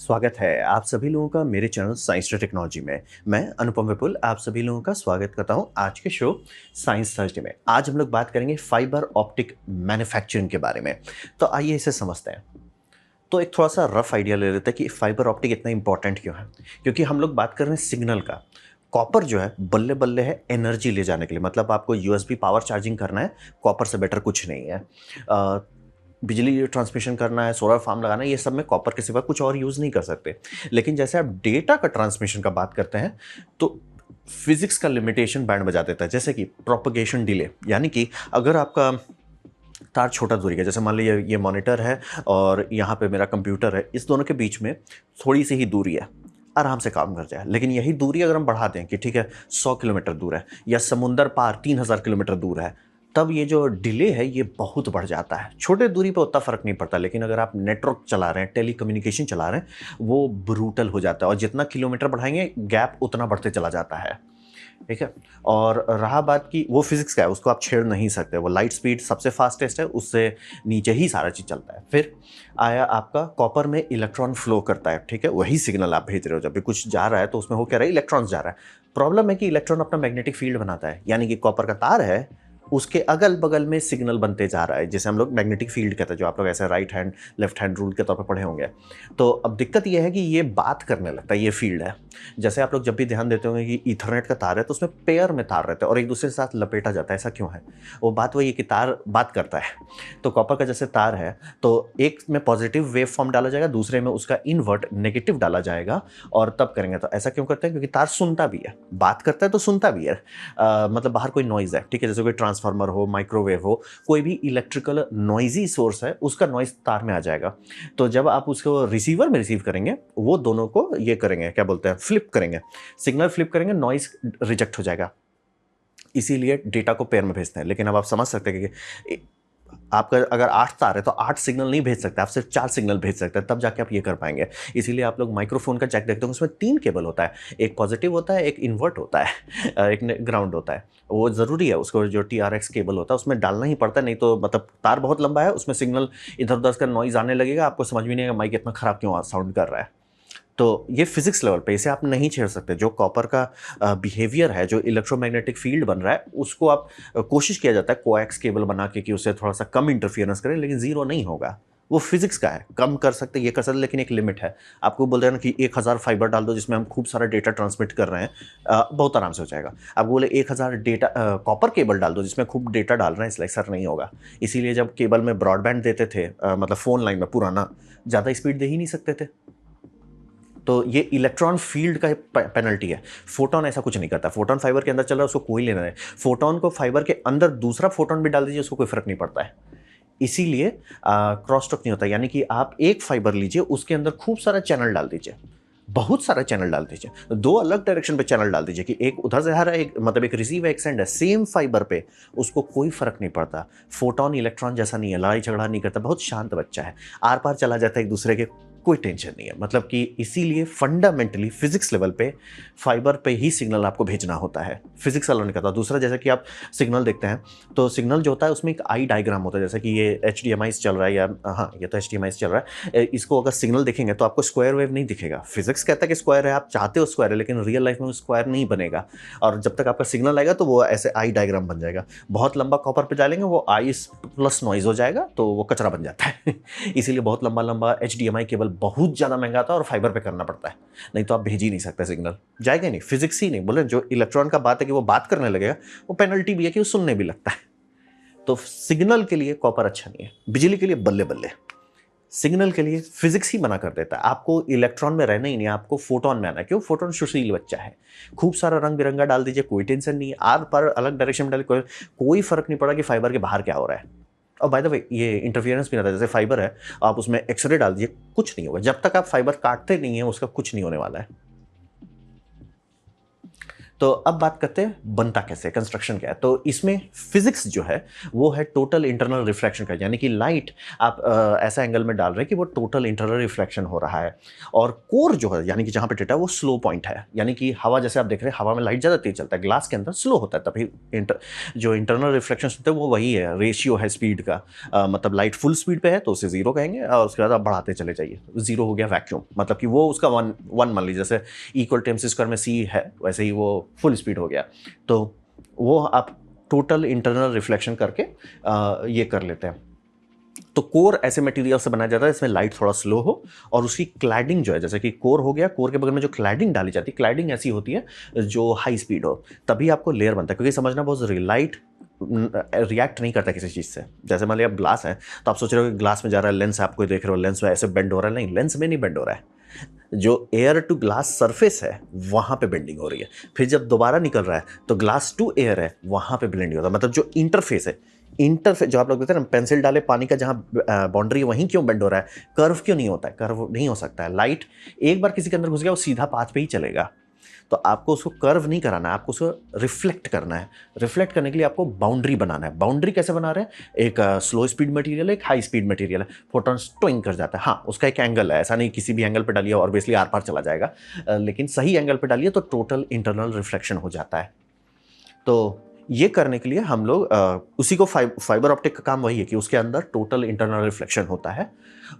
स्वागत है आप सभी लोगों का मेरे चैनल साइंस टेक्नोलॉजी में। मैं अनुपम विपुल आप सभी लोगों का स्वागत करता हूं आज के शो साइंस थर्सडे में। आज हम लोग बात करेंगे फाइबर ऑप्टिक मैन्युफैक्चरिंग के बारे में। तो आइए इसे समझते हैं। तो एक थोड़ा सा रफ आइडिया ले लेते हैं कि फाइबर ऑप्टिक इतना इंपॉर्टेंट क्यों है। क्योंकि हम लोग बात कर रहे हैं सिग्नल का। कॉपर जो है बल्ले बल्ले है एनर्जी ले जाने के लिए, मतलब आपको यूएसबी पावर चार्जिंग करना है, कॉपर से बेटर कुछ नहीं है। बिजली ट्रांसमिशन करना है, सोलर फार्म लगाना है, ये सब में कॉपर के सिवा कुछ और यूज़ नहीं कर सकते। लेकिन जैसे आप डेटा का ट्रांसमिशन का बात करते हैं तो फिजिक्स का लिमिटेशन बैंड बजा देता है। जैसे कि प्रोपगेशन डिले, यानी कि अगर आपका तार छोटा दूरी का, जैसे मान लीजिए ये मॉनिटर है और यहाँ पे मेरा कंप्यूटर है, इस दोनों के बीच में थोड़ी सी ही दूरी है, आराम से काम कर जाए। लेकिन यही दूरी अगर हम बढ़ा दें कि ठीक है 100 किलोमीटर दूर है या समुंदर पार 3000 किलोमीटर दूर है, तब ये जो डिले है ये बहुत बढ़ जाता है। छोटे दूरी पे उतना फ़र्क नहीं पड़ता, लेकिन अगर आप नेटवर्क चला रहे हैं, टेली कम्युनिकेशन चला रहे हैं, वो ब्रूटल हो जाता है और जितना किलोमीटर बढ़ाएंगे गैप उतना बढ़ते चला जाता है। ठीक है। और रहा बात की वो फिजिक्स का है, उसको आप छेड़ नहीं सकते। वो लाइट स्पीड सबसे फास्टेस्ट है, उससे नीचे ही सारा चीज़ चलता है। फिर आया आपका कॉपर में इलेक्ट्रॉन फ्लो करता है। ठीक है, वही सिग्नल आप भेज रहे हो, जब भी कुछ जा रहा है तो उसमें हो क्या रहा है, इलेक्ट्रॉन जा रहा है। प्रॉब्लम है कि इलेक्ट्रॉन अपना मैग्नेटिक फील्ड बनाता है, यानी कि कॉपर का तार है उसके अगल बगल में सिग्नल बनते जा रहा है, जिसे हम लोग मैग्नेटिक फील्ड कहते हैं, जो आप लोग ऐसे right hand left hand rule के तौर पर पढ़े होंगे। तो अब दिक्कत यह है कि ये बात करने लगता है, ये फील्ड है। जैसे आप लोग जब भी ध्यान देते होंगे कि ईथरनेट का तार है तो उसमें पेयर में तार रहते हैं और एक दूसरे के साथ लपेटा जाता है। ऐसा क्यों है? वो बात वही है कि तार बात करता है। तो कॉपर का जैसे तार है तो एक में पॉजिटिव वेव फॉर्म डाला जाएगा, दूसरे में उसका इन्वर्ट नेगेटिव डाला जाएगा, और तब करेंगे। तो ऐसा क्यों करते हैं? क्योंकि तार सुनता भी है, बात करता है तो सुनता भी है। मतलब बाहर कोई नॉइज़ है, ठीक है, जैसे कोई ट्रांसफार्मर हो, माइक्रोवेव हो, कोई भी इलेक्ट्रिकल नॉइजी सोर्स है, उसका नॉइज तार में आ जाएगा। तो जब आप उसको रिसीवर में रिसीव करेंगे, वो दोनों को ये करेंगे, क्या बोलते हैं, फ्लिप करेंगे, सिग्नल फ्लिप करेंगे, नॉइज रिजेक्ट हो जाएगा। इसीलिए डेटा को पेयर में भेजते हैं। लेकिन अब आप समझ सकते हैं कि आपका अगर 8 तार है तो 8 सिग्नल नहीं भेज सकते, आप सिर्फ 4 सिग्नल भेज सकते हैं, तब जाके आप ये कर पाएंगे। इसीलिए आप लोग माइक्रोफोन का जैक देखते हो, उसमें 3 केबल होता है, एक पॉजिटिव होता है, एक इन्वर्ट होता है, एक ग्राउंड होता है। वो ज़रूरी है, उसको जो TRX केबल होता है उसमें डालना ही पड़ता है, नहीं तो मतलब तार बहुत लंबा है, उसमें सिग्नल इधर उधर का नॉइज आने लगेगा, आपको समझ भी नहीं आएगा माइक इतना ख़राब क्यों साउंड कर रहा है। तो ये फिजिक्स लेवल पे, इसे आप नहीं छेड़ सकते। जो कॉपर का बिहेवियर है, जो इलेक्ट्रोमैग्नेटिक फील्ड बन रहा है, उसको आप कोशिश किया जाता है कोएक्स केबल बना के कि उससे थोड़ा सा कम इंटरफियरेंस करें, लेकिन जीरो नहीं होगा। वो फिजिक्स का है, कम कर सकते, ये कर सकते, लेकिन एक लिमिट है। आपको बोल रहे हैं ना कि 1000 फाइबर डाल दो जिसमें हम खूब सारा डेटा ट्रांसमिट कर रहे हैं, बहुत आराम से हो जाएगा। आप बोले 1000 डेटा कॉपर केबल डाल दो जिसमें खूब डेटा डाल रहे हैं, इसलिए सर नहीं होगा। इसीलिए जब केबल में ब्रॉडबैंड देते थे, मतलब फ़ोन लाइन में पुराना, ज़्यादा स्पीड दे ही नहीं सकते थे। तो ये इलेक्ट्रॉन फील्ड का पेनल्टी है। फोटोन ऐसा कुछ नहीं करता। फोटोन फाइबर के अंदर चल रहा है, उसको कोई लेना नहीं। फोटोन को फाइबर के अंदर दूसरा फोटोन भी डाल दीजिए, उसको कोई फर्क नहीं पड़ता है। इसीलिए क्रॉस टॉक नहीं होता, यानी कि आप एक फाइबर लीजिए, उसके अंदर खूब सारा चैनल डाल दीजिए, बहुत सारा चैनल डाल दीजिए, दो अलग डायरेक्शन पे चैनल डाल दीजिए कि एक उधर से आ रहा है, एक मतलब एक रिसीव है, एक सेंड है, सेम फाइबर पे, उसको कोई फर्क नहीं पड़ता। फोटोन इलेक्ट्रॉन जैसा नहीं है, लड़ाई झगड़ा नहीं करता, बहुत शांत बच्चा है, आर पार चला जाता है एक दूसरे के, कोई टेंशन नहीं है। मतलब कि इसीलिए फंडामेंटली फिजिक्स लेवल पे फाइबर पे ही सिग्नल आपको भेजना होता है, फिजिक्स वाला नहीं करता। दूसरा, जैसे कि आप सिग्नल देखते हैं तो सिग्नल जो होता है उसमें एक आई डायग्राम होता है, जैसे कि ये HDMI चल रहा है, या हाँ ये तो HDMI चल रहा है, इसको अगर सिग्नल देखेंगे तो आपको स्क्वायर वेव नहीं दिखेगा। फिजिक्स कहता है कि स्क्वायर है, आप चाहते हो स्क्वायर है, लेकिन रियल लाइफ में वो स्क्वायर नहीं बनेगा। और जब तक आपका सिग्नल आएगा तो वो ऐसे आई डायग्राम बन जाएगा। बहुत लंबा कॉपर पे डालेंगे, वो आई प्लस नॉइज हो जाएगा, तो वो कचरा बन जाता है। इसीलिए बहुत लंबा लंबा HDMI केबल बहुत ज़्यादा महंगा आता है और फाइबर पे करना पड़ता है, नहीं तो आप भेज ही नहीं सकते, सिग्नल जाएगा ही नहीं। फिजिक्स ही नहीं बोले, जो इलेक्ट्रॉन का बात है कि वो बात करने लगेगा, वो पेनल्टी भी है कि वो सुनने भी लगता है। तो सिग्नल के लिए कॉपर अच्छा नहीं है, बिजली के लिए बल्ले बल्ले। सिग्नल के लिए फिजिक्स ही मना कर देता है, आपको इलेक्ट्रॉन में रहना ही नहीं, आपको फोटोन में आना है। क्यों? फोटोन सुशील बच्चा है, खूब सारा रंग बिरंगा डाल दीजिए, कोई टेंशन नहीं है। आर पर अलग डायरेक्शन में डालिए, कोई फर्क नहीं पड़ा कि फाइबर के बाहर क्या हो रहा है। और बाय द वे ये इंटरफियरेंस भी ना था, जैसे फाइबर है, आप उसमें एक्सरे डाल दीजिए, कुछ नहीं होगा। जब तक आप फाइबर काटते नहीं है, उसका कुछ नहीं होने वाला है। तो अब बात करते हैं बनता कैसे, कंस्ट्रक्शन क्या है। तो इसमें फिजिक्स जो है वो है टोटल इंटरनल रिफ्लेक्शन का, यानी कि लाइट आप ऐसा एंगल में डाल रहे हैं कि वो टोटल इंटरनल रिफ्लेक्शन हो रहा है। और कोर जो है यानी कि जहाँ पे डेटा है वो स्लो पॉइंट है, यानी कि हवा जैसे आप देख रहे हैं हवा में लाइट ज़्यादा तेज चलता है, ग्लास के अंदर स्लो होता है, तभी जो इंटरनल रिफ्लेक्शन होता है वो वही है, रेशियो है स्पीड का। मतलब लाइट फुल स्पीड पे है तो उसे जीरो कहेंगे, और उसके बाद आप बढ़ाते चले जाइए, जीरो हो गया वैक्यूम, मतलब कि वो उसका वन वन मान लीजिए, जैसे इक्वल टू mc² में c है वैसे ही वो फुल स्पीड हो गया। तो वो आप टोटल इंटरनल रिफ्लेक्शन करके ये कर लेते हैं। तो कोर ऐसे मटेरियल से बनाया जाता है इसमें लाइट थोड़ा स्लो हो, और उसकी क्लैडिंग जो है, जैसे कि कोर हो गया, कोर के बगल में जो क्लैडिंग डाली जाती है, क्लैडिंग ऐसी होती है जो हाई स्पीड हो, तभी आपको लेयर बनता है। क्योंकि समझना बहुत जरूरी, लाइट रिएक्ट नहीं करता किसी चीज़ से। जैसे मान लिया आप ग्लास है तो आप सोच रहे हो कि ग्लास में जा रहा है, लेंस आपको देख रहे हो, लेंस में ऐसे बेंड हो रहा है, नहीं, लेंस में नहीं बेंड हो रहा है, जो एयर टू ग्लास सरफेस है वहां पे बेंडिंग हो रही है। फिर जब दोबारा निकल रहा है तो ग्लास टू एयर है, वहां पे बेंडिंग होता है। मतलब जो इंटरफेस है, इंटरफेस जो आप लोग देखते हैं ना, पेंसिल डाले पानी का जहां बाउंड्री है वहीं क्यों बेंड हो रहा है, कर्व क्यों नहीं होता है, कर्व नहीं हो सकता है। लाइट एक बार किसी के अंदर घुस गया वो सीधा पाथ पे ही चलेगा। तो आपको उसको कर्व नहीं कराना है, आपको उसको रिफ्लेक्ट करना है। रिफ्लेक्ट करने के लिए आपको बाउंड्री बनाना है। बाउंड्री कैसे बना रहे हैं, एक स्लो स्पीड मटेरियल है, एक हाई स्पीड मटेरियल है, फोटॉन स्टोइंग कर जाता है। हाँ, उसका एक एंगल है, ऐसा नहीं किसी भी एंगल पे डालिए और ऑब्वियसली आर पार चला जाएगा, लेकिन सही एंगल पे डालिए तो टोटल इंटरनल रिफ्लेक्शन हो जाता है। तो ये करने के लिए हम लोग उसी को फाइबर ऑप्टिक का काम वही है कि उसके अंदर टोटल इंटरनल रिफ्लेक्शन होता है।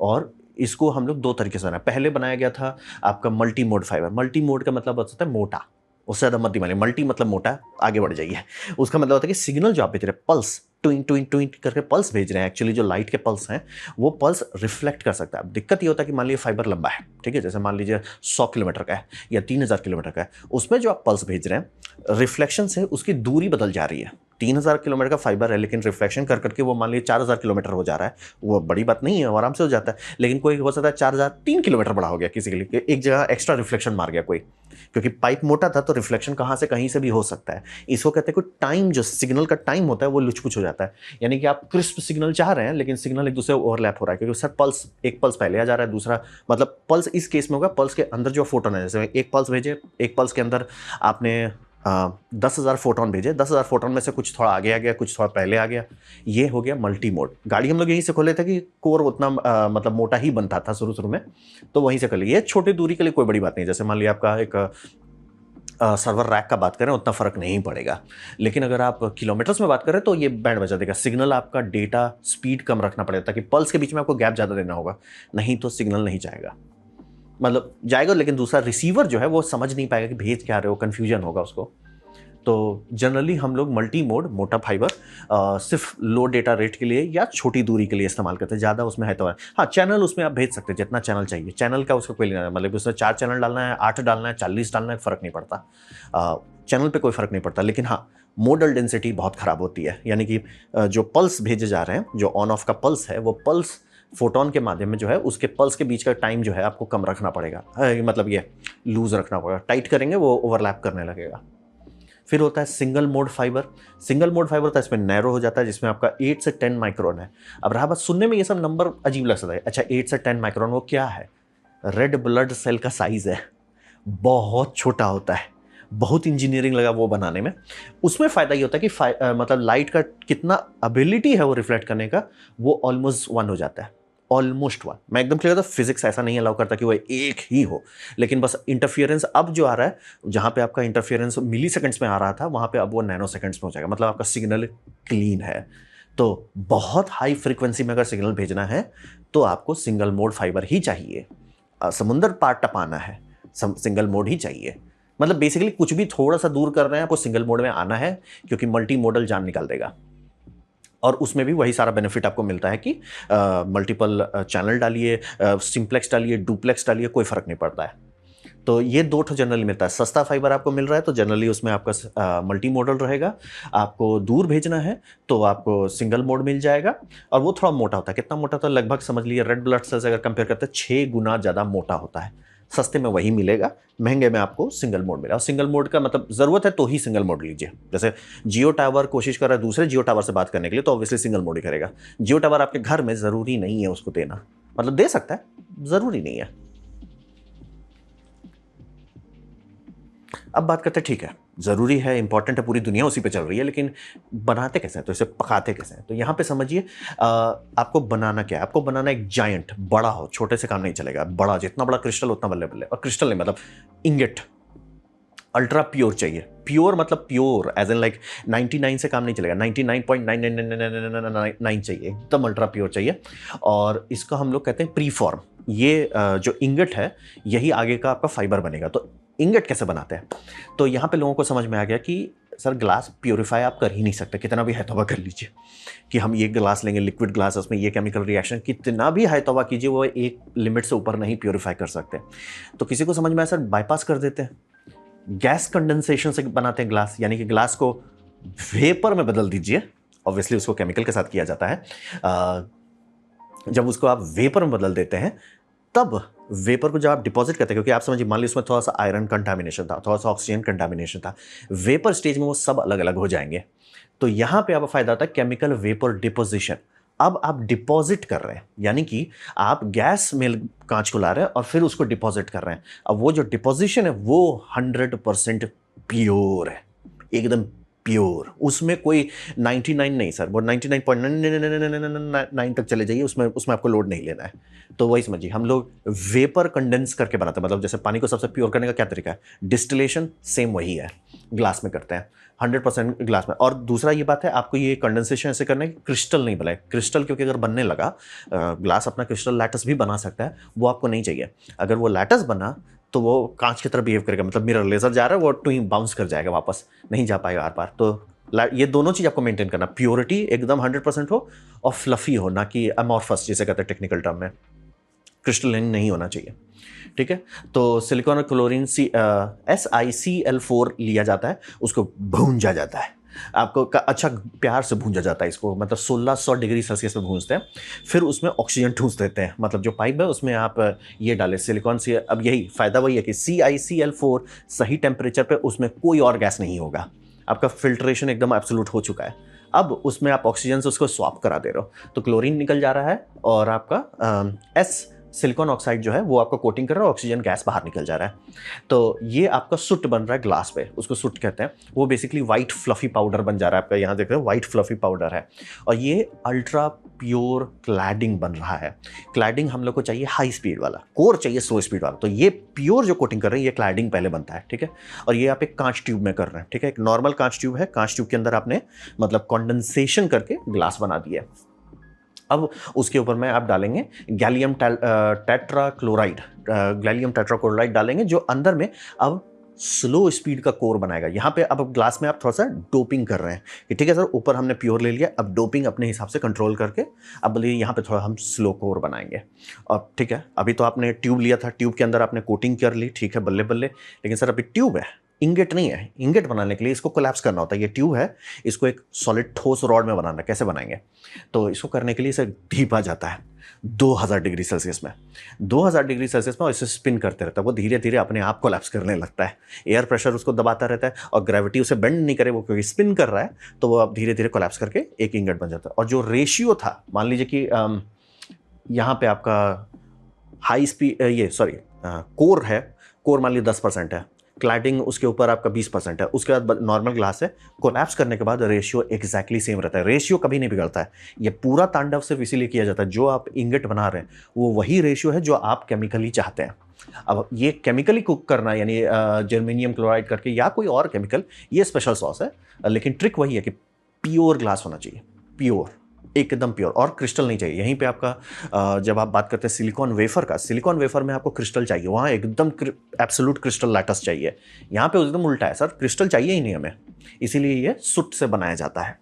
और इसको हम लोग दो तरीके से बनाए, पहले बनाया गया था आपका multi mode fibre. Multi mode का मतलब होता है मोटा, उससे ज़्यादा मत मानिए, मल्टी मतलब मोटा, आगे बढ़ जाइए। उसका मतलब होता है कि सिग्नल जो आप भेज रहे हैं, पल्स ट्विंग ट्विंग ट्विंग करके पल्स भेज रहे हैं, एक्चुअली जो लाइट के पल्स हैं वो पल्स रिफ्लेक्ट कर सकता है। अब दिक्कत ये होता है कि मान लीजिए फाइबर लंबा है, ठीक है, जैसे मान लीजिए 100 किलोमीटर का है या 3000 किलोमीटर का है, उसमें जो आप पल्स भेज रहे हैं रिफ्लेक्शन से उसकी दूरी बदल जा रही है। 3000 किलोमीटर का फाइबर है लेकिन रिफ्लेक्शन कर करके वो मान लीजिए 4000 किलोमीटर हो जा रहा है, वो बड़ी बात नहीं है, आराम से हो जाता है। लेकिन कोई हो सकता है 4003 किलोमीटर बड़ा हो गया किसी के लिए, एक जगह एक्स्ट्रा रिफ्लेक्शन मार गया कोई, क्योंकि पाइप मोटा था तो रिफ्लेक्शन कहाँ से कहीं से भी हो सकता है। इसको कहते हैं कि टाइम, जो सिग्नल का टाइम होता है वो लुचपुच हो जाता है। यानी कि आप क्रिस्प सिग्नल चाह रहे हैं लेकिन सिग्नल एक दूसरे ओवरलैप हो रहा है, क्योंकि सर पल्स, एक पल्स पहले आ जा रहा है, दूसरा मतलब पल्स इस केस में होगा, पल्स के अंदर जो फोटोन है, जैसे एक पल्स भेजे, एक पल्स के अंदर आपने 10,000 फोटोन भेजे, 10,000 फोटोन में से कुछ थोड़ा आगे आ गया, कुछ थोड़ा पहले आ गया, ये हो गया मल्टी मोड। गाड़ी हम लोग यहीं से खोले थे कि कोर उतना मतलब मोटा ही बनता था शुरू शुरू में, तो वहीं से कर लिया। ये छोटी दूरी के लिए कोई बड़ी बात नहीं, जैसे मान लिया आपका एक सर्वर रैक का बात करें उतना फर्क नहीं पड़ेगा। लेकिन अगर आप किलोमीटर्स में बात करें तो ये बैंड बजा देगा। सिग्नल आपका डेटा स्पीड कम रखना पड़ेगा ताकि पल्स के बीच में आपको गैप ज़्यादा देना होगा, नहीं तो सिग्नल नहीं जाएगा। मतलब जाएगा लेकिन दूसरा रिसीवर जो है वो समझ नहीं पाएगा कि भेज क्या रहे हो, कन्फ्यूजन होगा उसको। तो जनरली हम लोग मल्टी मोड मोटा फाइबर सिर्फ लो डेटा रेट के लिए या छोटी दूरी के लिए इस्तेमाल करते हैं, ज़्यादा उसमें है तो है। हाँ, चैनल उसमें आप भेज सकते हैं जितना चैनल चाहिए, चैनल का उसका कोई लेना है, मतलब उसमें 4 चैनल डालना है, 8 डालना है, 40 डालना है, फ़र्क नहीं पड़ता, चैनल पे कोई फ़र्क नहीं पड़ता। लेकिन हाँ, मोडल डेंसिटी बहुत ख़राब होती है, यानी कि जो पल्स भेजे जा रहे हैं, जो ऑन ऑफ का पल्स है, वो पल्स फोटोन के माध्यम में जो है उसके पल्स के बीच का टाइम जो है आपको कम रखना पड़ेगा, मतलब ये लूज रखना पड़ेगा, टाइट करेंगे वो ओवरलैप करने लगेगा। फिर होता है single mode fibre. Single mode fibre होता है इसमें नैरो हो जाता है, जिसमें आपका 8 से 10 माइक्रोन है। अब रहा बात सुनने में, ये सब नंबर अजीब लग सकता है। अच्छा, 8 से 10 माइक्रोन वो क्या है? रेड ब्लड सेल का साइज है, बहुत छोटा होता है, बहुत इंजीनियरिंग लगा वो बनाने में। उसमें फ़ायदा ये होता है कि मतलब लाइट का कितना एबिलिटी है वो रिफ्लेक्ट करने का, वो ऑलमोस्ट 1 हो जाता है, ऑलमोस्ट 1। मैं एकदम क्लियर था, फिजिक्स ऐसा नहीं अलाउ करता कि वो एक ही हो, लेकिन बस इंटरफियरेंस अब जो आ रहा है, जहाँ पे आपका इंटरफियरेंस मिली सेकेंड्स में आ रहा था, वहाँ पे अब वो नैनो सेकेंड्स में हो जाएगा, मतलब आपका सिग्नल क्लीन है। तो बहुत हाई फ्रीक्वेंसी में अगर सिग्नल भेजना है तो आपको सिंगल मोड फाइबर ही चाहिए। समुंदर पार टपाना है, सिंगल मोड ही चाहिए। मतलब बेसिकली कुछ भी थोड़ा सा दूर कर रहे हैं आपको सिंगल मोड में आना है, क्योंकि मल्टी मोडल जान निकाल देगा। और उसमें भी वही सारा बेनिफिट आपको मिलता है कि मल्टीपल चैनल डालिए, सिंप्लेक्स डालिए, डुप्लेक्स डालिए, कोई फर्क नहीं पड़ता है। तो ये दो ठो जनरली मिलता है। सस्ता फाइबर आपको मिल रहा है तो जनरली उसमें आपका मल्टी मोडल रहेगा। आपको दूर भेजना है तो आपको सिंगल मोड मिल जाएगा, और वो थोड़ा मोटा होता है। कितना मोटा होता है? लगभग समझ लीजिए रेड ब्लड सेल्स अगर कंपेयर करते हैं 6 गुना ज़्यादा मोटा होता है। सस्ते में वही मिलेगा, महंगे में आपको सिंगल मोड मिलेगा। और सिंगल मोड का मतलब ज़रूरत है तो ही सिंगल मोड लीजिए। जैसे जियो टावर कोशिश कर रहा है दूसरे जियो टावर से बात करने के लिए, तो ऑब्वियसली सिंगल मोड ही करेगा। जियो टावर आपके घर में ज़रूरी नहीं है उसको देना, मतलब दे सकता है, ज़रूरी नहीं है। अब बात करते हैं, ठीक है, ज़रूरी है, इंपॉर्टेंट है, पूरी दुनिया उसी पे चल रही है, लेकिन बनाते कैसे हैं, तो इसे पकाते कैसे हैं? तो यहाँ पे समझिए आपको बनाना क्या है? आपको बनाना एक जायंट, बड़ा हो, छोटे से काम नहीं चलेगा, बड़ा, जितना बड़ा क्रिस्टल उतना बल्ले-बल्ले, और क्रिस्टल नहीं मतलब इंगेट, अल्ट्रा प्योर चाहिए। प्योर मतलब प्योर एज एन लाइक 99 से काम नहीं चलेगा, 99.99999 चाहिए, एकदम अल्ट्रा प्योर चाहिए। और इसको हम लोग कहते हैं प्री फॉर्म। ये जो इंगट है, यही आगे का आपका फाइबर बनेगा। तो इंगट कैसे बनाते हैं? तो यहाँ पे लोगों को समझ में आ गया कि सर ग्लास प्योरीफाई आप कर ही नहीं सकते, कितना भी है तौबा कर लीजिए कि हम ये ग्लास लेंगे, लिक्विड ग्लास, उसमें ये केमिकल रिएक्शन, कितना भी है तौबा कीजिए, वो एक लिमिट से ऊपर नहीं प्योरीफाई कर सकते। तो किसी को समझ में आया, सर बाईपास कर देते हैं, गैस कंडेंसेशन से बनाते हैं ग्लास, यानी कि ग्लास को वेपर में बदल दीजिए। ऑब्वियसली उसको केमिकल के साथ किया जाता है। जब उसको आप वेपर में बदल देते हैं, तब वेपर को जब आप डिपॉजिट करते हैं, क्योंकि आप समझिए, मान लीजिए उसमें थोड़ा सा आयरन कंटामिनेशन था, थोड़ा सा ऑक्सीजन कंटामिनेशन था, वेपर स्टेज में वो सब अलग अलग हो जाएंगे। तो यहां पे आपको फायदा होता है केमिकल वेपर डिपोजिशन। अब आप डिपॉजिट कर रहे हैं, यानी कि आप गैस में कांच को ला रहे हैं और फिर उसको डिपॉजिट कर रहे हैं। अब वो जो डिपॉजिशन है वो 100% प्योर है, एकदम प्योर, उसमें कोई 99 नहीं सर, वो 99.999 तक चले जाइए, उसमें आपको लोड नहीं लेना है। तो वही समझिए, हम लोग वेपर कंडेंस करके बनाते हैं, मतलब जैसे पानी को सबसे प्योर करने का क्या तरीका है, डिस्टिलेशन, सेम वही है, ग्लास में करते हैं 100% ग्लास में। और दूसरा ये बात है, आपको ये कंडेंसेशन ऐसे करना है कि क्रिस्टल नहीं बनाए, क्रिस्टल क्योंकि अगर बनने लगा, ग्लास अपना क्रिस्टल लैटस भी बना सकता है, वो आपको नहीं चाहिए। अगर वो लैटस बना तो वो कांच की तरह बिहेव करेगा, मतलब मिरर लेजर जा रहा है, वो टू ही बाउंस कर जाएगा, वापस नहीं जा पाएगा आर पार। तो ये दोनों चीज़ आपको मेंटेन करना, प्योरिटी एकदम 100% हो और फ्लफी हो, ना कि अमॉर्फस जिसे कहते हैं टेक्निकल टर्म में, क्रिस्टलाइन नहीं होना चाहिए। ठीक है, तो सिलिकॉन और क्लोरीन SiCl4 लिया जाता है, उसको भूंजा जाता है, आपको अच्छा प्यार से भूंजा जाता है इसको, मतलब 1600 डिग्री सेल्सियस पे भूंजते हैं, फिर उसमें ऑक्सीजन ठूंस देते हैं, मतलब जो पाइप है उसमें आप ये डालें सिलिकॉन से। अब यही फायदा वही है कि CiCl4 सही टेम्परेचर पे उसमें कोई और गैस नहीं होगा, आपका फिल्ट्रेशन एकदम एब्सोल्यूट हो चुका है। अब उसमें आप ऑक्सीजन से उसको स्वैप करा दे रहे हो, तो क्लोरीन निकल जा रहा है और आपका सिलिकॉन ऑक्साइड जो है वो आपका कोटिंग कर रहा है, ऑक्सीजन गैस बाहर निकल जा रहा है। तो ये आपका सुट बन रहा है ग्लास पे, उसको सुट कहते हैं। वो बेसिकली वाइट फ्लफी पाउडर बन जा रहा है, आपका यहाँ देख रहे हो वाइट फ्लफी पाउडर है। और ये अल्ट्रा प्योर क्लैडिंग बन रहा है। क्लैडिंग हम लोग को चाहिए हाई स्पीड वाला, कोर चाहिए स्लो स्पीड वाला। तो ये प्योर जो कोटिंग कर रहे हैं, ये क्लैडिंग पहले बनता है, ठीक है। और ये आप एक कांच ट्यूब में कर रहे हैं, ठीक है, एक नॉर्मल कांच ट्यूब है, कांच ट्यूब के अंदर आपने मतलब कंडेंसेशन करके ग्लास बना दिया। अब उसके ऊपर में आप डालेंगे गैलियम टेट्राक्लोराइड, गैलियम टेट्राक्लोराइड डालेंगे, जो अंदर में अब स्लो स्पीड का कोर बनाएगा। यहाँ पे अब ग्लास में आप थोड़ा सा डोपिंग कर रहे हैं कि ठीक है सर, ऊपर हमने प्योर ले लिया, अब डोपिंग अपने हिसाब से कंट्रोल करके अब बोलिए यहाँ पे थोड़ा हम स्लो कोर बनाएंगे। अब ठीक है, अभी तो आपने ट्यूब लिया था, ट्यूब के अंदर आपने कोटिंग कर ली, ठीक है, बल्ले बल्ले, लेकिन सर अभी ट्यूब है, इंगेट नहीं है। इंगेट बनाने के लिए इसको कोलैप्स करना होता है। ये ट्यूब है, इसको एक सॉलिड ठोस रॉड में बनाना है, कैसे बनाएंगे? तो इसको करने के लिए इसे ढीपा जाता है 2000 डिग्री सेल्सियस में, 2000 डिग्री सेल्सियस में, और इसे स्पिन करते रहता है। वो धीरे धीरे अपने आप कोलैप्स करने लगता है, एयर प्रेशर उसको दबाता रहता है और ग्रेविटी उसे बेंड नहीं करे, वो क्योंकि स्पिन कर रहा है, तो वो अब धीरे धीरे कोलैप्स करके एक इंगेट बन जाता है। और जो रेशियो था, मान लीजिए कि यहाँ पे आपका हाई स्पीड कोर है, कोर मान लीजिए 10% है, क्लैडिंग उसके ऊपर आपका 20% है, उसके बाद नॉर्मल ग्लास है। कोलैप्स करने के बाद रेशियो एग्जैक्टली सेम रहता है, रेशियो कभी नहीं बिगड़ता है। ये पूरा तांडव सिर्फ इसीलिए किया जाता है, जो आप इंगेट बना रहे हैं वो वही रेशियो है जो आप केमिकली चाहते हैं। अब ये केमिकली कुक करना, यानी जर्मेनियम क्लोराइड करके या कोई और केमिकल, ये स्पेशल सॉस है, लेकिन ट्रिक वही है कि प्योर ग्लास होना चाहिए, प्योर, एकदम प्योर, और क्रिस्टल नहीं चाहिए। यहीं पे आपका जब आप बात करते हैं सिलिकॉन वेफर का, सिलिकॉन वेफर में आपको क्रिस्टल चाहिए, वहाँ एकदम एब्सोल्यूट क्रिस्टल लैटस चाहिए। यहाँ पे एकदम उल्टा है, सर क्रिस्टल चाहिए ही नहीं हमें, इसीलिए ये सुट से बनाया जाता है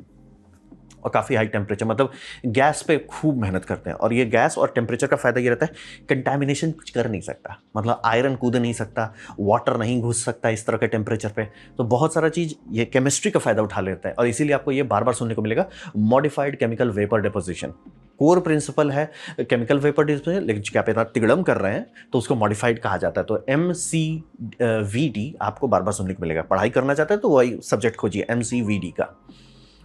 और काफ़ी हाई टेम्परेचर, मतलब गैस पे खूब मेहनत करते हैं। और ये गैस और टेम्परेचर का फायदा ये रहता है, कंटामिनेशन कुछ कर नहीं सकता, मतलब आयरन कूद नहीं सकता, वाटर नहीं घुस सकता इस तरह के टेम्परेचर पे। तो बहुत सारा चीज़ ये केमिस्ट्री का फायदा उठा लेता है, और इसीलिए आपको ये बार बार सुनने को मिलेगा, modified chemical vapour deposition. Core principle है केमिकल वेपर डिपोजिशन, लेकिन क्या पता तिगड़म कर रहे हैं तो उसको मॉडिफाइड कहा जाता है। तो MCVD आपको बार बार सुनने को मिलेगा, पढ़ाई करना चाहते हैं तो वही सब्जेक्ट खोजिए MCVD का।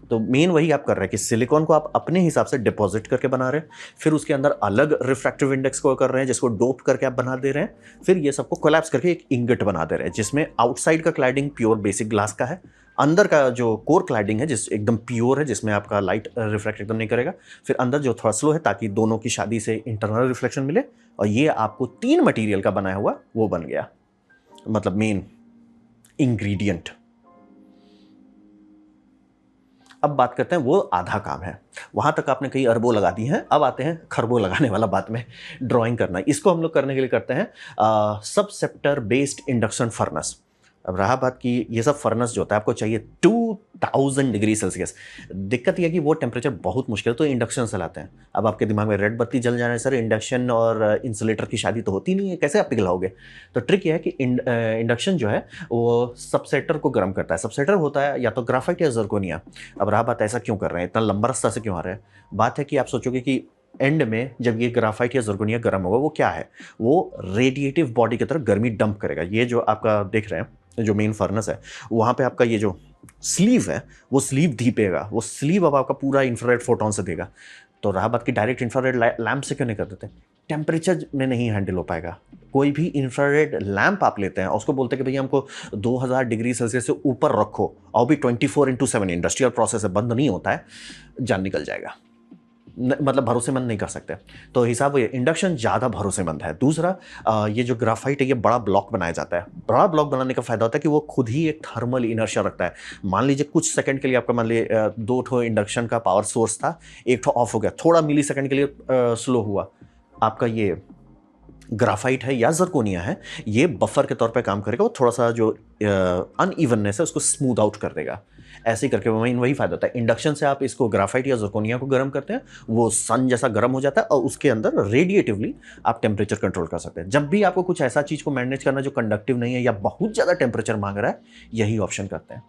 तो मेन वही आप कर रहे हैं कि सिलिकॉन को आप अपने हिसाब से डिपॉजिट करके बना रहे हैं, फिर उसके अंदर अलग रिफ्रैक्टिव इंडेक्स को कर रहे हैं जिसको डोप करके आप बना दे रहे हैं, फिर ये सबको कोलैप्स करके एक इंगट बना दे रहे हैं जिसमें आउटसाइड का क्लैडिंग प्योर बेसिक ग्लास का है, अंदर का जो कोर क्लैडिंग है जिस एकदम प्योर है जिसमें आपका लाइट रिफ्लेक्ट एकदम नहीं करेगा, फिर अंदर जो थोड़ा स्लो है ताकि दोनों की शादी से इंटरनल रिफ्लेक्शन मिले, और ये आपको 3 मटेरियल का बनाया हुआ वो बन गया, मतलब मेन इंग्रेडिएंट। अब बात करते हैं वो आधा काम है, वहां तक आपने कई अरबों लगा दी हैं, अब आते हैं खरबों लगाने वाला बात में, ड्राइंग करना। इसको हम लोग करने के लिए करते हैं सबसेप्टर बेस्ड इंडक्शन फर्नेस। अब रहा बात कि ये सब फर्नेस जो होता है आपको चाहिए 2000 डिग्री सेल्सियस। दिक्कत यह है कि वो टेम्परेचर बहुत मुश्किल है, तो इंडक्शन से लाते हैं। अब आपके दिमाग में रेड बत्ती जल जाना है, सर इंडक्शन और इंसुलेटर की शादी तो होती नहीं है, कैसे आप पिघलाओगे? तो ट्रिक यह है कि इंडक्शन जो है वो सबसेटर को गर्म करता है। सबसेटर होता है या तो ग्राफाइट या जर्कोनिया। अब रहा बात ऐसा क्यों कर रहे हैं, इतना लंबा रास्ता से क्यों आ रहे हैं? बात है कि आप सोचोगे कि एंड में जब ये ग्राफाइट या जर्कोनिया गर्म होगा वो क्या है, वो रेडिएटिव बॉडी की तरफ गर्मी डंप करेगा। ये जो आपका देख रहे हैं जो मेन फर्नेस है वहाँ पे आपका ये जो स्लीव है वो स्लीव धीपेगा, वो स्लीव अब आपका पूरा इंफ्रारेड फोटोन से देगा। तो रहा बात की डायरेक्ट इंफ्रारेड लैंप से क्यों नहीं कर देते? टेम्परेचर में नहीं हैंडल हो पाएगा। कोई भी इंफ्रारेड लैंप आप लेते हैं उसको बोलते हैं कि भैया हमको 2000 डिग्री सेल्सियस से ऊपर रखो, और भी 24/7 इंडस्ट्रियल प्रोसेस है, बंद नहीं होता है, जान निकल जाएगा। मतलब भरोसेमंद नहीं कर सकते। तो हिसाब ये इंडक्शन ज़्यादा भरोसेमंद है। दूसरा ये जो ग्राफाइट है ये बड़ा ब्लॉक बनाया जाता है। बड़ा ब्लॉक बनाने का फ़ायदा होता है कि वो खुद ही एक थर्मल इनर्शिया रखता है। मान लीजिए कुछ सेकंड के लिए आपका मान लीजिए 2 ठो इंडक्शन का पावर सोर्स था, 1 ठो ऑफ हो गया, थोड़ा मिली सेकंड के लिए स्लो हुआ, आपका ये ग्राफाइट है या जर्कोनिया है ये बफर के तौर पे काम करेगा। वो थोड़ा सा जो अनइवननेस है उसको स्मूथ आउट कर देगा। ऐसे ही करके वही फायदा होता है। इंडक्शन से आप इसको ग्राफाइट या जर्कोनिया को गर्म करते हैं, वो सन जैसा गर्म हो जाता है और उसके अंदर रेडिएटिवली आप टेम्परेचर कंट्रोल कर सकते हैं। जब भी आपको कुछ ऐसा चीज़ को मैनेज करना जो कंडक्टिव नहीं है या बहुत ज़्यादा टेम्परेचर मांग रहा है, यही ऑप्शन करते हैं।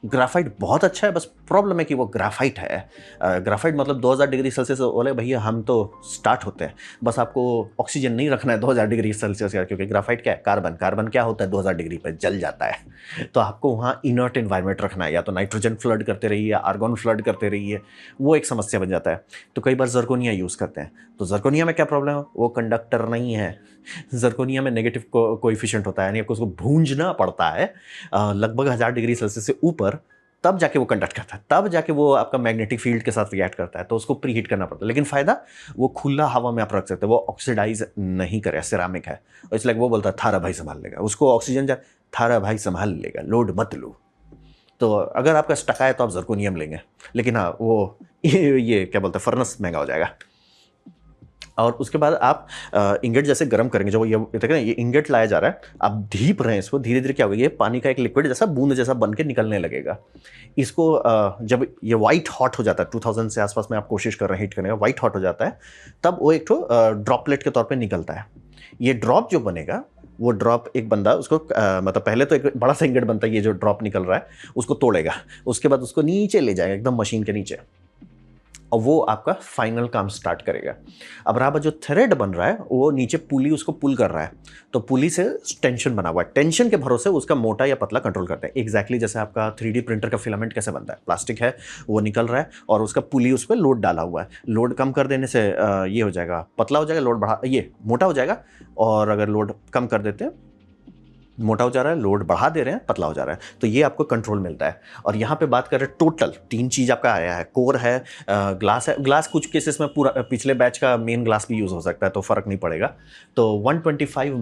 ग्राफाइट बहुत अच्छा है, बस प्रॉब्लम है कि वो ग्राफाइट है। ग्राफाइट मतलब 2000 डिग्री सेल्सियस बोले भैया हम तो स्टार्ट होते हैं, बस आपको ऑक्सीजन नहीं रखना है 2000 डिग्री सेल्सियस का, क्योंकि ग्राफाइट क्या है, कार्बन। कार्बन क्या होता है 2000 डिग्री पर जल जाता है। तो आपको वहाँ इनर्ट एनवायरनमेंट रखना है, या तो नाइट्रोजन फ्लड करते रहिए या आर्गन फ्लड करते रहिए, वो एक समस्या बन जाता है। तो कई बार जर्कोनिया यूज़ करते हैं। तो जर्कोनिया में क्या प्रॉब्लम है, वो कंडक्टर नहीं है। जर्कोनिया में नेगेटिव कोएफिशिएंट होता है, यानी आपको उसको भूंजना पड़ता है लगभग 1000 डिग्री सेल्सियस से ऊपर, तब जाके वो कंडक्ट करता है, तब जाके वो आपका मैग्नेटिक फील्ड के साथ रिएक्ट करता है। तो उसको प्री हीट करना पड़ता है। लेकिन फ़ायदा वो खुला हवा में आप रख सकते हैं, वो ऑक्सीडाइज नहीं करे, सिरामिक है। और इसलिए वो बोलता है थारा भाई संभाल लेगा, उसको ऑक्सीजन जा थारा भाई संभाल लेगा, लोड मत लो। तो अगर आपका स्टका है तो आप जर्कोनियम लेंगे, लेकिन हाँ वो ये क्या बोलते हैं, फर्नेस महंगा हो जाएगा। और उसके बाद आप इंगट जैसे गर्म करेंगे, जो ये देखिए ना, ये इंगट लाया जा रहा है, आप धीप रहे हैं इसको, धीरे धीरे क्या होगा, ये पानी का एक लिक्विड जैसा बूंद जैसा बन के निकलने लगेगा। इसको जब ये वाइट हॉट हो जाता है, 2000 से आसपास में आप कोशिश कर रहे हैं हीट करने का, वाइट हॉट हो जाता है, तब वो एक तो ड्रॉपलेट के तौर पर निकलता है। ये ड्रॉप जो बनेगा, वो ड्रॉप एक बंदा उसको मतलब पहले तो एक बड़ा सा इंगट बनता है, ये जो ड्रॉप निकल रहा है उसको तोड़ेगा, उसके बाद उसको नीचे ले जाएगा एकदम मशीन के नीचे, और वो आपका फाइनल काम स्टार्ट करेगा। अब रहा जो थ्रेड बन रहा है, वो नीचे पुली उसको पुल कर रहा है, तो पुली से टेंशन बना हुआ है, टेंशन के भरोसे उसका मोटा या पतला कंट्रोल करते हैं। एग्जैक्टली जैसे आपका 3D प्रिंटर का फिलामेंट कैसे बनता है, प्लास्टिक है वो निकल रहा है और उसका पुली उस पर लोड डाला हुआ है। लोड कम कर देने से ये हो जाएगा, पतला हो जाएगा, लोड बढ़ा ये मोटा हो जाएगा, और अगर लोड कम कर देते हैं मोटा हो जा रहा है, लोड बढ़ा दे रहे हैं पतला हो जा रहा है। तो ये आपको कंट्रोल मिलता है। और यहाँ पे बात करें टोटल 3 चीज़ आपका आया है, कोर है, ग्लास है। ग्लास कुछ केसेस में पूरा पिछले बैच का मेन ग्लास भी यूज़ हो सकता है, तो फ़र्क नहीं पड़ेगा। तो 125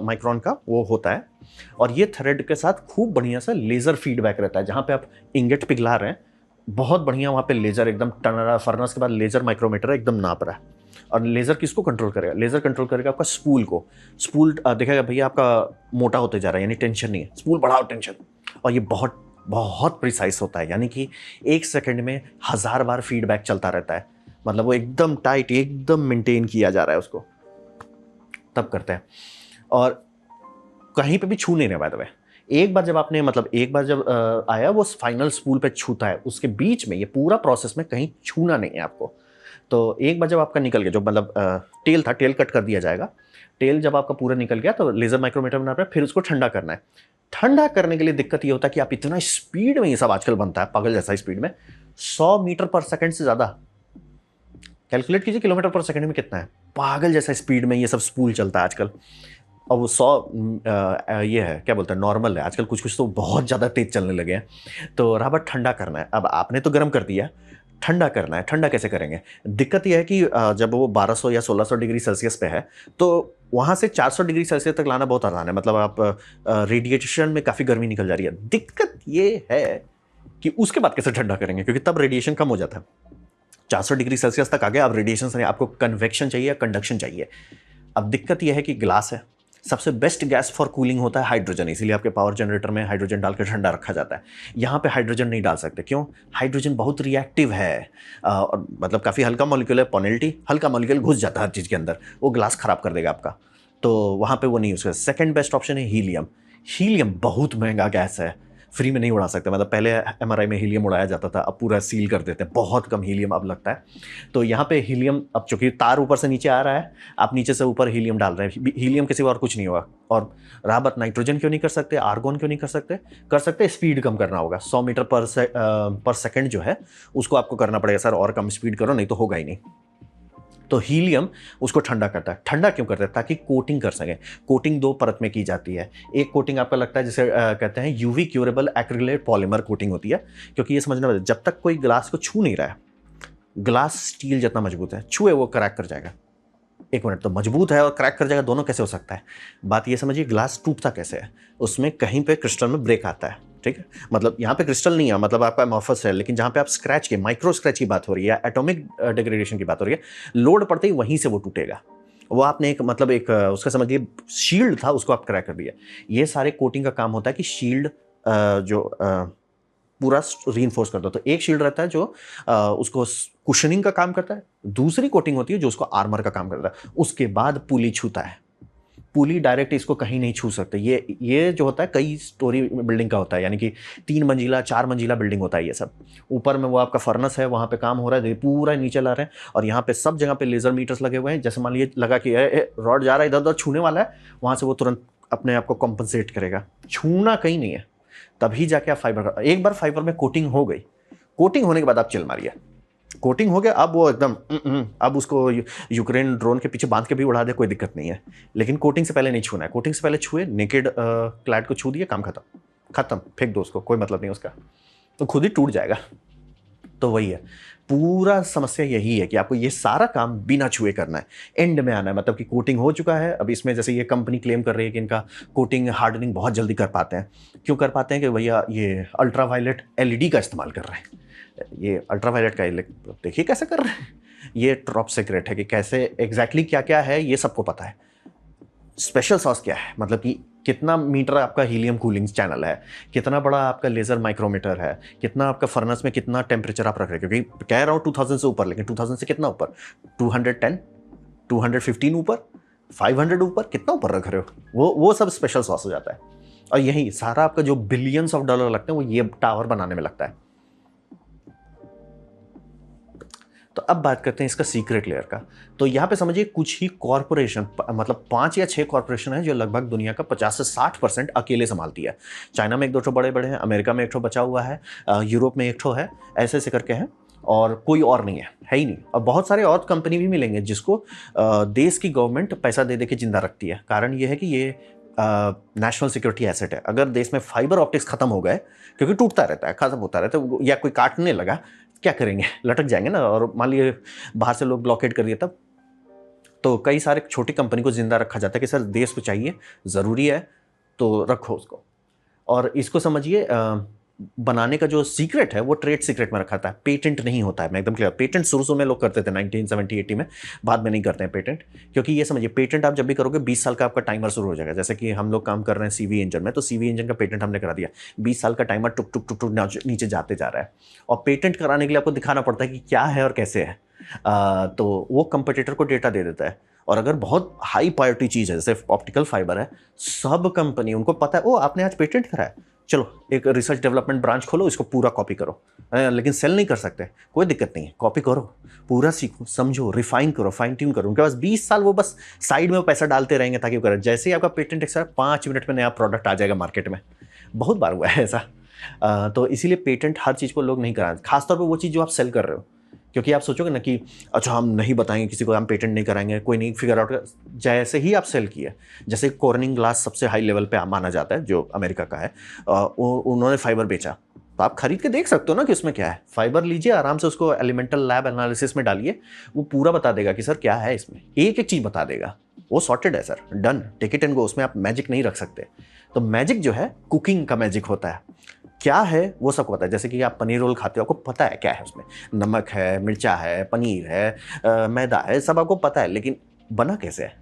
माइक्रोन का वो होता है, और ये थ्रेड के साथ खूब बढ़िया सा लेज़र फीडबैक रहता है। जहाँ पे आप इंगट पिघला रहे हैं, बहुत बढ़िया वहाँ पे लेज़र एकदम टन रहा है, फर्नेस के बाद लेज़र माइक्रोमीटर एकदम नाप रहा है। और लेज़र किसको कंट्रोल करेगा, लेज़र कंट्रोल करेगा आपका स्पूल को। स्पूल देखेगा भैया आपका मोटा होते जा रहा है, यानी टेंशन नहीं है, स्पूल बढ़ाओ टेंशन। और ये बहुत बहुत प्रिसाइज होता है, यानी कि 1 सेकंड में 1000 बार फीडबैक चलता रहता है। मतलब वो एकदम टाइट, एकदम मेंटेन किया जा रहा है उसको, तब करते हैं। और कहीं पे भी छू नहीं रहे बाय द वे। एक बार जब आपने एक बार जब आया वो फाइनल स्पूल पे छूता है, उसके बीच में ये पूरा प्रोसेस में कहीं छूना नहीं है आपको। तो एक बार जब आपका निकल गया, जो टेल था, टेल कट कर दिया जाएगा। तेल जब आपका पूरा निकल गया तो लेज़र माइक्रोमीटर बना रहा है, फिर उसको ठंडा करना है। ठंडा करने के लिए दिक्कत ये होता है कि आप इतना स्पीड में ये सब आजकल बनता है, पागल जैसा स्पीड में, 100 मीटर पर सेकंड से ज़्यादा। कैलकुलेट कीजिए किलोमीटर पर सेकंड में कितना है, पागल जैसा स्पीड में ये सब स्पूल चलता है आजकल। और वो 100 ये है क्या बोलते हैं, नॉर्मल है आजकल, कुछ कुछ तो बहुत ज़्यादा तेज चलने लगे हैं। तो रहा बात ठंडा करना है, अब आपने तो गर्म कर दिया, ठंडा करना है, ठंडा कैसे करेंगे? दिक्कत यह है कि जब वो 1200 या 1600 डिग्री सेल्सियस पे है तो वहाँ से 400 डिग्री सेल्सियस तक लाना बहुत आसान है, मतलब आप रेडिएशन में काफ़ी गर्मी निकल जा रही है। दिक्कत ये है कि उसके बाद कैसे ठंडा करेंगे, क्योंकि तब रेडिएशन कम हो जाता है। 400 डिग्री सेल्सियस तक आ गया, अब रेडिएशन से आपको कन्वेक्शन चाहिए या कंडक्शन चाहिए। अब दिक्कत यह है कि ग्लास है, सबसे बेस्ट गैस फॉर कूलिंग होता है हाइड्रोजन, इसीलिए आपके पावर जनरेटर में हाइड्रोजन डालकर ठंडा रखा जाता है। यहाँ पे हाइड्रोजन नहीं डाल सकते, क्यों? हाइड्रोजन बहुत रिएक्टिव है, और मतलब काफ़ी हल्का मॉलिक्यूल है, पोलैरिटी हल्का मॉलिक्यूल घुस जाता है हर चीज़ के अंदर, वो ग्लास खराब कर देगा आपका, तो वहाँ पे वो नहीं यूज़ कर। सेकेंड बेस्ट ऑप्शन है हीलियम। हीलियम बहुत महंगा गैस है, फ्री में नहीं उड़ा सकते, मतलब पहले एमआरआई में हीलियम उड़ाया जाता था, अब पूरा सील कर देते हैं, बहुत कम हीलियम अब लगता है। तो यहाँ पे हीलियम, अब चूंकि तार ऊपर से नीचे आ रहा है, आप नीचे से ऊपर हीलियम डाल रहे हैं, हीलियम के सिवा और कुछ नहीं होगा। और रहा बात नाइट्रोजन क्यों नहीं कर सकते, आर्गोन क्यों नहीं कर सकते? कर सकते, स्पीड कम करना होगा, 100 मीटर पर सेकेंड जो है उसको आपको करना पड़ेगा सर, और कम स्पीड करो नहीं तो होगा ही नहीं। तो हीलियम उसको ठंडा करता है। ठंडा क्यों करता है? ताकि कोटिंग कर सकें। कोटिंग दो परत में की जाती है। एक कोटिंग आपका लगता है जिसे कहते हैं UV curable acrylate polymer coating होती है, क्योंकि ये समझना पड़ेगा, जब तक कोई ग्लास को छू नहीं रहा है, ग्लास स्टील जितना मजबूत है, छुए वो क्रैक कर जाएगा। एक मिनट, तो मजबूत है और क्रैक कर जाएगा, दोनों कैसे हो सकता है? बात ये समझिए ग्लास टूटता कैसे है, उसमें कहीं पे क्रिस्टल में ब्रेक आता है, ठीक है? मतलब यहाँ पे क्रिस्टल नहीं है, मतलब आपका एमॉर्फस है, लेकिन जहाँ पे आप स्क्रैच के, माइक्रो स्क्रैच की बात हो रही है या एटॉमिक डिग्रेडेशन की बात हो रही है, लोड पड़ते ही वहीं से वो टूटेगा। वो आपने एक मतलब एक उसका समझिए शील्ड था, उसको आप क्रैक कर दिया। ये सारे कोटिंग का काम होता है कि शील्ड जो पूरा रीइंफोर्स कर दो। तो एक शील्ड रहता है जो उसको कुशनिंग का काम करता है, दूसरी कोटिंग होती है जो उसको आर्मर का काम करता है। उसके बाद पुली छूता है, पुली डायरेक्ट इसको कहीं नहीं छू सकते। ये जो होता है कई स्टोरी बिल्डिंग का होता है, यानी कि 3 मंजिला 4 मंजिला बिल्डिंग होता है ये सब। ऊपर में वो आपका फर्नेस है, वहाँ पे काम हो रहा है, पूरा नीचे ला रहे हैं, और यहाँ पे सब जगह पे लेजर मीटर्स लगे हुए हैं। जैसे मान लीजिए लगा कि रॉड जा रहा है इधर उधर छूने वाला है, वहाँ से वो तुरंत अपने आप को कॉम्पनसेट करेगा। छूना कहीं नहीं है, तभी जाके आप फाइबर, एक बार फाइबर में कोटिंग हो गई, कोटिंग होने के बाद आप चिल मारिए, कोटिंग हो गया, अब वो एकदम अब उसको यूक्रेन ड्रोन के पीछे बांध के भी उड़ा दे, कोई दिक्कत नहीं है, लेकिन कोटिंग से पहले नहीं छूना है। कोटिंग से पहले छुए, नेकेड क्लैड को छू दिए, काम खत्म, खत्म, फेंक दो उसको, कोई मतलब नहीं उसका, तो खुद ही टूट जाएगा। तो वही है, पूरा समस्या यही है कि आपको ये सारा काम बिना छुए करना है, एंड में आना है, मतलब कि कोटिंग हो चुका है। अब इसमें जैसे ये कंपनी क्लेम कर रही है कि इनका कोटिंग हार्डनिंग बहुत जल्दी कर पाते हैं। क्यों कर पाते हैं? कि भैया ये अल्ट्रावायलेट एलईडी का इस्तेमाल कर रहे हैं। ये अल्ट्रावायलेट का देखिए कैसे कर रहे हैं, ये टॉप सीक्रेट है कि कैसे एग्जैक्टली क्या क्या है ये सबको पता है। स्पेशल सॉस क्या है, मतलब कि कितना मीटर आपका हीलियम कूलिंग चैनल है, कितना बड़ा आपका लेजर माइक्रोमीटर है, कितना आपका फर्नेस में कितना टेम्परेचर आप रख रहे हैं, क्योंकि कह रहा हूँ 2000 से ऊपर, लेकिन 2000 से कितना ऊपर, 210, 215 ऊपर, 500 ऊपर, कितना ऊपर रख रहे हो, वो सब स्पेशल सॉस हो जाता है। और यही सारा आपका जो बिलियंस ऑफ डॉलर लगते हैं वो ये टावर बनाने में लगता है। तो अब बात करते हैं इसका सीक्रेट लेयर का। तो यहाँ पे समझिए कुछ ही कॉरपोरेशन, मतलब 5 या 6 कॉरपोरेशन है जो लगभग दुनिया का 50 से 60% अकेले संभालती है। चाइना में 1-2 बड़े बड़े हैं, अमेरिका में 1 बचा हुआ है, यूरोप में 1 है, ऐसे ऐसे करके हैं, और कोई और नहीं है ही नहीं। और बहुत सारे और कंपनी भी मिलेंगे जिसको देश की गवर्नमेंट पैसा दे दे के जिंदा रखती है। कारण ये है कि ये नेशनल सिक्योरिटी एसेट है। अगर देश में फाइबर ऑप्टिक्स खत्म हो गए, क्योंकि टूटता रहता है, खत्म होता रहता है, या कोई काटने लगा, क्या करेंगे, लटक जाएंगे ना, और मान लीजिए बाहर से लोग ब्लॉकेट कर दिए तब, तो कई सारे छोटी कंपनी को जिंदा रखा जाता है कि सर देश को चाहिए, ज़रूरी है, तो रखो उसको। और इसको समझिए बनाने का जो सीक्रेट है वो ट्रेड सीक्रेट में रखा था, पेटेंट नहीं होता है। मैं एकदम क्लियर, पेटेंट शुरू में लोग करते थे 1970-80 में, बाद में नहीं करते हैं पेटेंट, क्योंकि ये समझिए पेटेंट आप जब भी करोगे 20 साल का आपका टाइमर शुरू हो जाएगा। जैसे कि हम लोग काम कर रहे हैं सीवी इंजन में, तो सीवी इंजन का पेटेंट हमने करा दिया, 20 साल का टाइमर टुक टुक टुक टुक नीचे जाते जा रहा है। और पेटेंट कराने के लिए आपको दिखाना पड़ता है कि क्या है और कैसे है, तो वो कंपटीटर को डेटा दे देता है। और अगर बहुत हाई प्रायोरिटी चीज़ है, जैसे ऑप्टिकल फाइबर है, सब कंपनी, उनको पता है, ओ आपने आज पेटेंट करा है, चलो एक रिसर्च डेवलपमेंट ब्रांच खोलो, इसको पूरा कॉपी करो, लेकिन सेल नहीं कर सकते, कोई दिक्कत नहीं है, कॉपी करो, पूरा सीखो, समझो, रिफाइन करो, फाइन ट्यून करो। उनके पास 20 साल वो बस साइड में पैसा डालते रहेंगे ताकि वो करें। जैसे ही आपका पेटेंट एक्सपायर, 5 मिनट में नया प्रोडक्ट आ जाएगा मार्केट में। बहुत बार हुआ है ऐसा। तो इसीलिए पेटेंट हर चीज़ को लोग नहीं कराते, खासतौर पर वो चीज़ जो आप सेल कर रहे हो। क्योंकि आप सोचोगे ना कि अच्छा हम नहीं बताएंगे किसी को, हम पेटेंट नहीं कराएंगे, कोई नहीं फिगर आउट कर। जैसे ही आप सेल किए, जैसे कॉर्निंग ग्लास सबसे हाई लेवल पे माना जाता है जो अमेरिका का है, उन्होंने फाइबर बेचा, तो आप खरीद के देख सकते हो ना कि उसमें क्या है। फाइबर लीजिए, आराम से उसको एलिमेंटल लैब एनालिसिस में डालिए, वो पूरा बता देगा कि सर क्या है इसमें, एक एक चीज़ बता देगा। वो सॉर्टेड है sir, done, take it and go. उसमें आप मैजिक नहीं रख सकते। तो मैजिक जो है कुकिंग का मैजिक होता है। क्या है वो सबको पता है। जैसे कि आप पनीर रोल खाते हो, आपको पता है क्या है उसमें, नमक है, मिर्चा है, पनीर है, मैदा है, सब आपको पता है, लेकिन बना कैसे है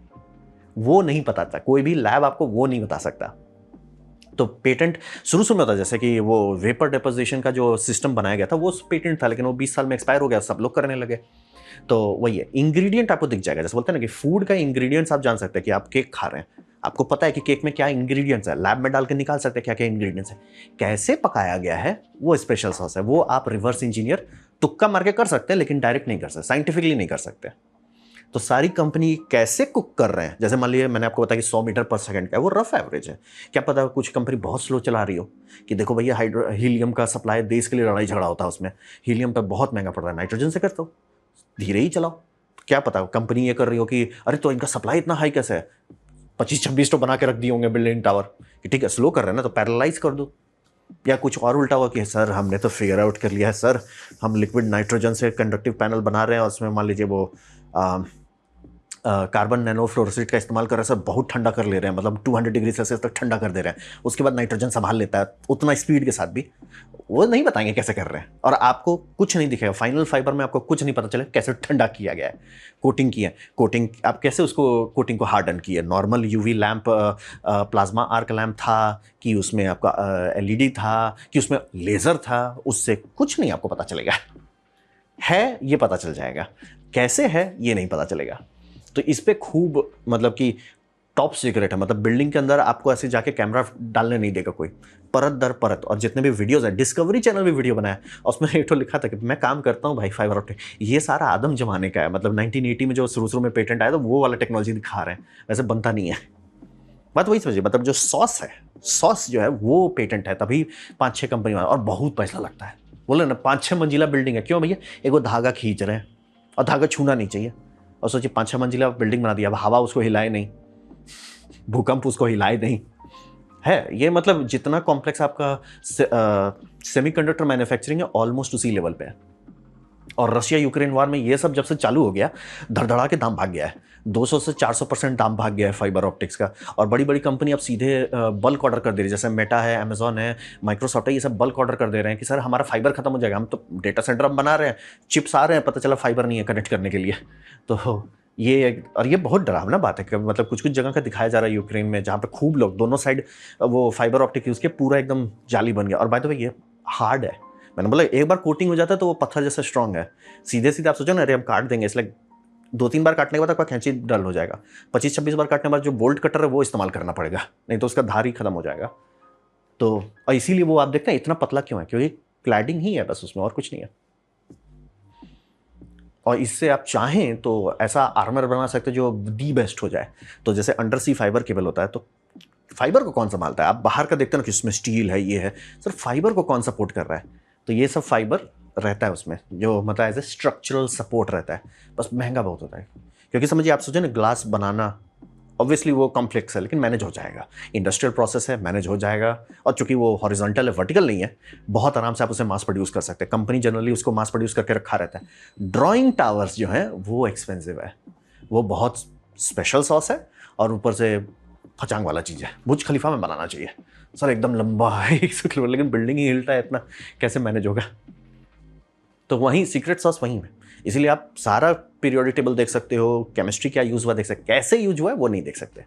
वो नहीं पता था। कोई भी लैब आपको वो नहीं बता सकता। तो पेटेंट शुरू शुरू में होता है, जैसे कि वो वेपर डेपोजिशन का जो सिस्टम बनाया गया था वो पेटेंट था, लेकिन वो 20 साल में एक्सपायर हो गया, सब लोग करने लगे। तो वही है, इंग्रेडिएंट आपको दिख जाएगा। जैसे बोलते हैं ना कि फूड का इंग्रेडिएंट्स आप जान सकते हैं कि आप केक खा रहे हैं, आपको पता है कि केक में क्या इंग्रेडिएंट्स है, लैब में डाल के निकाल सकते हैं क्या क्या इंग्रेडिएंट्स है। कैसे पकाया गया है वो स्पेशल सॉस है, वो आप रिवर्स इंजीनियर तुक्का मार के कर सकते हैं, लेकिन डायरेक्ट नहीं कर सकते, साइंटिफिकली नहीं कर सकते। तो सारी कंपनी कैसे कुक कर रहे हैं, जैसे मान लीजिए मैंने आपको बताया कि 100 मीटर पर सेकंड का है, वो रफ एवरेज है। क्या पता कुछ कंपनी बहुत स्लो चला रही हो कि देखो भैया हीलियम का सप्लाई, देश के लिए लड़ाई झगड़ा होता है उसमें, हीलियम पर बहुत महंगा पड़ रहा है, नाइट्रोजन से कर दो, धीरे ही चलाओ। क्या पता कंपनी ये कर रही हो कि अरे तो इनका सप्लाई इतना हाई कैसे है, 25-26 तो बना के रख दिए होंगे बिल्डिंग टावर कि ठीक है स्लो कर रहे हैं ना तो पैरालाइज कर दो। या कुछ और उल्टा हुआ कि सर हमने तो फिगर आउट कर लिया है सर, हम लिक्विड नाइट्रोजन से कंडक्टिव पैनल बना रहे हैं और उसमें मान लीजिए वो कार्बन नैनो फ्लोरोसिट का इस्तेमाल कर रहे हैं सर, बहुत ठंडा कर ले रहे हैं, मतलब 200 डिग्री सेल्सियस तक ठंडा कर दे रहे हैं, उसके बाद नाइट्रोजन संभाल लेता है उतना स्पीड के साथ भी। वो नहीं बताएंगे कैसे कर रहे हैं, और आपको कुछ नहीं दिखेगा फाइनल फाइबर में, आपको कुछ नहीं पता चले कैसे ठंडा किया गया है, कोटिंग की है, कोटिंग आप कैसे उसको कोटिंग को हार्डन की है, normal UV lamp, plasma arc lamp था कि उसमें आपका एलईडी था कि उसमें लेजर था, उससे कुछ नहीं आपको पता चलेगा। है ये पता चल जाएगा, कैसे है ये नहीं पता चलेगा। तो इस पे खूब मतलब कि टॉप सीक्रेट है, मतलब बिल्डिंग के अंदर आपको ऐसे जाके कैमरा डालने नहीं देगा कोई, परत दर परत। और जितने भी वीडियोस हैं, डिस्कवरी चैनल भी वीडियो बनाया और उसमें एक तो लिखा था कि मैं काम करता हूँ भाई फाइबर ऑप्टिक, ये सारा आदम जमाने का है, मतलब 1980 में जो शुरू में पेटेंट आया था वो वाला टेक्नोलॉजी दिखा रहे हैं, वैसे बनता नहीं है। बात वही समझिए, मतलब जो सॉस है, सॉस जो है वो पेटेंट है, तभी 5-6 कंपनी वाला, और बहुत पैसा लगता है। बोले ना 5-6 मंजिला बिल्डिंग है, क्यों भैया, एक वो धागा खींच रहे हैं और धागा छूना नहीं चाहिए। और सोचिए 5-6 मंजिला बिल्डिंग बना दिया, अब हवा उसको हिलाए नहीं, भूकंप उसको हिलाए नहीं है। ये मतलब जितना कॉम्प्लेक्स आपका सेमीकंडक्टर मैन्युफैक्चरिंग है, ऑलमोस्ट उसी लेवल पे है। और रशिया यूक्रेन वार में ये सब जब से चालू हो गया, धड़धड़ा के दाम भाग गया है, 200 से 400% दाम भाग गया है फाइबर ऑप्टिक्स का। और बड़ी बड़ी कंपनी अब सीधे बल्क ऑर्डर कर दे रही है, जैसे मेटा है, अमेजॉन है, माइक्रोसॉफ्ट है, ये सब बल्क ऑर्डर कर दे रहे हैं कि सर हमारा फाइबर खत्म हो जाएगा, हम तो डेटा सेंटर अब बना रहे हैं, चिप्स आ रहे हैं, पता चला फाइबर नहीं है कनेक्ट करने के लिए। तो ये, और ये बहुत डरावना बात है कि मतलब कुछ कुछ जगह का दिखाया जा रहा है यूक्रेन में, जहाँ पे खूब लोग दोनों साइड वो फाइबर ऑप्टिक यूज़ के पूरा एकदम जाली बन गया। और बाय द वे ये हार्ड है, मैंने बोला एक बार कोटिंग हो जाता है तो वो पत्थर जैसा स्ट्रांग है। सीधे सीधे आप सोचो ना, अरे हम काट देंगे, इसलिए 2-3 बार काटने के बाद आपका कैंची डल हो जाएगा, 25-26 बार काटने के बाद जो बोल्ट कटर है वो इस्तेमाल करना पड़ेगा, नहीं तो उसका धार ही खत्म हो जाएगा। तो और इसीलिए वो आप देखते हैं इतना पतला क्यों है, क्योंकि क्लैडिंग ही है बस उसमें, और कुछ नहीं है। और इससे आप चाहें तो ऐसा आर्मर बना सकते हैं जो दी बेस्ट हो जाए। तो जैसे अंडर सी फाइबर केबल होता है, तो फाइबर को कौन संभालता है, आप बाहर का देखते हैं ना कि इसमें स्टील है, ये है, सर फाइबर को कौन सपोर्ट कर रहा है, तो ये सब फाइबर रहता है उसमें, जो मतलब एज ए स्ट्रक्चरल सपोर्ट रहता है, बस महंगा बहुत होता है। क्योंकि समझिए आप सोचें ना, ग्लास बनाना ऑब्वियसली वो कॉम्प्लेक्स है, लेकिन मैनेज हो जाएगा, इंडस्ट्रियल प्रोसेस है, मैनेज हो जाएगा। और चूंकि वो हॉरिजॉन्टल है, वर्टिकल नहीं है, बहुत आराम से आप उसे मास प्रोड्यूस कर सकते हैं। कंपनी जनरली उसको मास प्रोड्यूस करके रखा रहता है। ड्राइंग टावर्स जो हैं वो एक्सपेंसिव है, वो बहुत स्पेशल सॉस है, और ऊपर से फचांग वाला चीज़ है। बुर्ज खलीफा में बनाना चाहिए सर, एकदम लंबा है 100 किलोमीटर, लेकिन बिल्डिंग ही हिलता है इतना, कैसे मैनेज होगा। तो वहीं सीक्रेट सॉस वहीं है। इसीलिए आप सारा पीरियोडिक टेबल देख सकते हो, केमिस्ट्री क्या यूज हुआ देख सकते, कैसे यूज हुआ है वो नहीं देख सकते।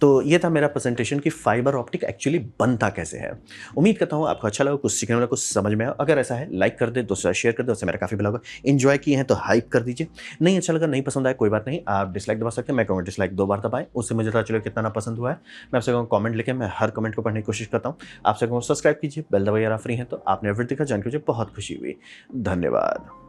तो ये था मेरा प्रेजेंटेशन कि फाइबर ऑप्टिक एक्चुअली बनता कैसे है। उम्मीद करता हूँ आपको अच्छा लगा, कुछ सीखने वाला, कुछ समझ में आया। अगर ऐसा है लाइक कर दे, दोस्तों शेयर कर दे, उससे मेरा काफ़ी भला होगा। एंजॉय किए हैं तो हाइप कर दीजिए, नहीं अच्छा लगा, नहीं पसंद आया, कोई बात नहीं, आप डिसलाइक दबा सकते हैं। मैं कहूँगा डिसलाइक 2 बार दबाएं, उससे मुझे पता चलेगा कितना ना पसंद हुआ है। मैं आपसे कहूँगा कमेंट लिखें, मैं हर कमेंट को पढ़ने की कोशिश करता हूँ। आपसे कहूँगा सब्सक्राइब कीजिए, बेल दबाइए, फ्री हैं तो आपने एवरी देखा, जान के मुझे बहुत खुशी हुई। धन्यवाद।